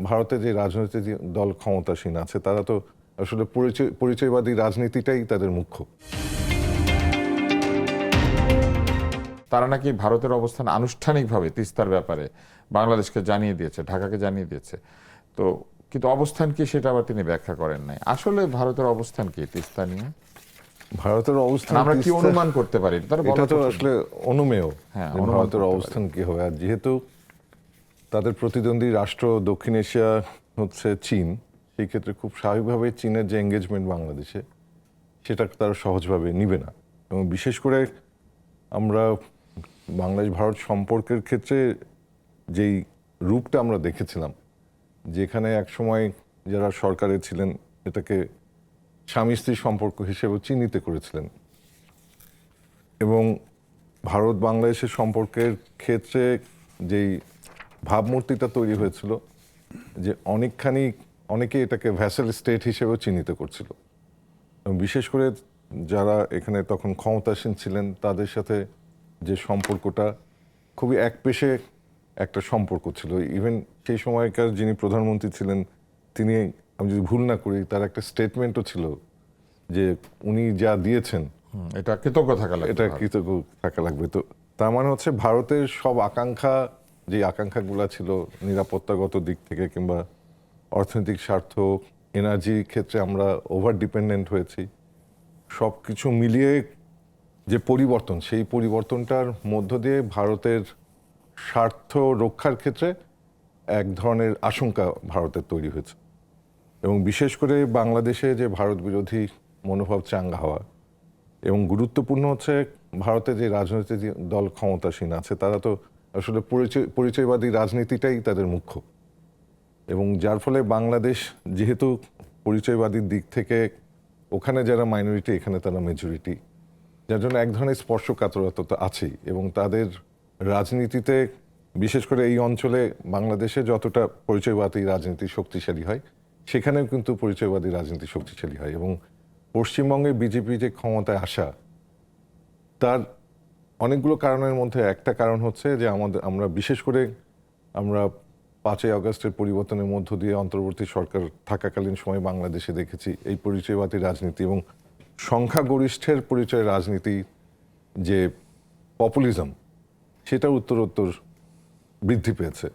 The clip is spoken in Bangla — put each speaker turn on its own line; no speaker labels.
ভারতে যে রাজনৈতিক দল ক্ষমতাসীন আছে তারা তো আসলে পরিচয়বাদী রাজনীতিটাই তাদের মুখ্য।
তারা নাকি ভারতের অবস্থান আনুষ্ঠানিকভাবে তিস্তার ব্যাপারে বাংলাদেশকে জানিয়ে দিয়েছে, ঢাকাকে জানিয়ে দিয়েছে। তো কিন্তু অবস্থান কি সেটা আবার তিনি ব্যাখ্যা করেন নাই। আসলে ভারতের অবস্থান কি তিস্তা নিয়ে?
ভারতের অবস্থান
আমরা কি অনুমান করতে পারি?
এটা তো আসলে অনুমেয়
হ্যাঁ,
যে ভারতের অবস্থান কি হবে। আর যেহেতু তাদের প্রতিদ্বন্দ্বী রাষ্ট্র দক্ষিণ এশিয়া হচ্ছে চীন, সেই ক্ষেত্রে খুব স্বাভাবিকভাবে চীনের যে এঙ্গেজমেন্ট বাংলাদেশে সেটা তারা সহজভাবে নিবে না। এবং বিশেষ করে আমরা বাংলাদেশ ভারত সম্পর্কের ক্ষেত্রে যেই রূপটা আমরা দেখেছিলাম, যেখানে একসময় যারা সরকারে ছিলেন এটাকে স্বামী স্ত্রীর সম্পর্ক হিসেবে চিহ্নিত করেছিলেন, এবং ভারত বাংলাদেশের সম্পর্কের ক্ষেত্রে যেই ভাবমূর্তিটা তৈরি হয়েছিল যে অনেকে এটাকে ভ্যাসেল স্টেট হিসেবেও চিহ্নিত করছিল। এবং বিশেষ করে যারা এখানে তখন ক্ষমতাসীন ছিলেন তাদের সাথে যে সম্পর্কটা খুবই একপেশে একটা সম্পর্ক ছিল। ইভেন সেই সময়কার যিনি প্রধানমন্ত্রী ছিলেন তিনি, আমি যদি ভুল না করি, তার একটা স্টেটমেন্টও ছিল যে উনি যা দিয়েছেন
এটা কৃতজ্ঞ থাকা লাগবে,
এটা কৃতজ্ঞ থাকা লাগবে। তো তার মানে হচ্ছে ভারতের সব আকাঙ্ক্ষা, যে আকাঙ্ক্ষাগুলো ছিল নিরাপত্তাগত দিক থেকে কিংবা অর্থনৈতিক স্বার্থ, এনার্জির ক্ষেত্রে আমরা ওভার ডিপেন্ডেন্ট হয়েছি, সব কিছু মিলিয়ে যে পরিবর্তন, সেই পরিবর্তনটার মধ্য দিয়ে ভারতের স্বার্থ রক্ষার ক্ষেত্রে এক ধরনের আশঙ্কা ভারতের তৈরি হয়েছে। এবং বিশেষ করে বাংলাদেশে যে ভারত বিরোধী মনোভাব চাঙ্গা হওয়া, এবং গুরুত্বপূর্ণ হচ্ছে ভারতে যে রাজনৈতিক দল ক্ষমতাসীন আছে তারা তো আসলে পরিচয়বাদী রাজনীতিটাই তাদের মুখ্য। এবং যার ফলে বাংলাদেশ যেহেতু পরিচয়বাদীর দিক থেকে ওখানে যারা মাইনরিটি এখানে তারা মেজরিটি, যার জন্য এক ধরনের স্পর্শকাতরতা তো আছেই। এবং তাদের রাজনীতিতে বিশেষ করে এই অঞ্চলে বাংলাদেশে যতটা পরিচয়বাদী রাজনীতি শক্তিশালী হয় সেখানেও কিন্তু পরিচয়বাদী রাজনীতি শক্তিশালী হয়। এবং পশ্চিমবঙ্গে বিজেপি যে ক্ষমতায় আসা, তার অনেকগুলো কারণের মধ্যে একটা কারণ হচ্ছে যে আমরা বিশেষ করে আমরা 5ই আগস্টের পরিবর্তনের মধ্য দিয়ে অন্তর্বর্তী সরকার থাকাকালীন সময় বাংলাদেশে দেখেছি এই পরিচয়বাদী রাজনীতি এবং সংখ্যাগরিষ্ঠের পরিচয় রাজনীতি, যে পপুলিজম, সেটা উত্তরোত্তর বৃদ্ধি পেয়েছে।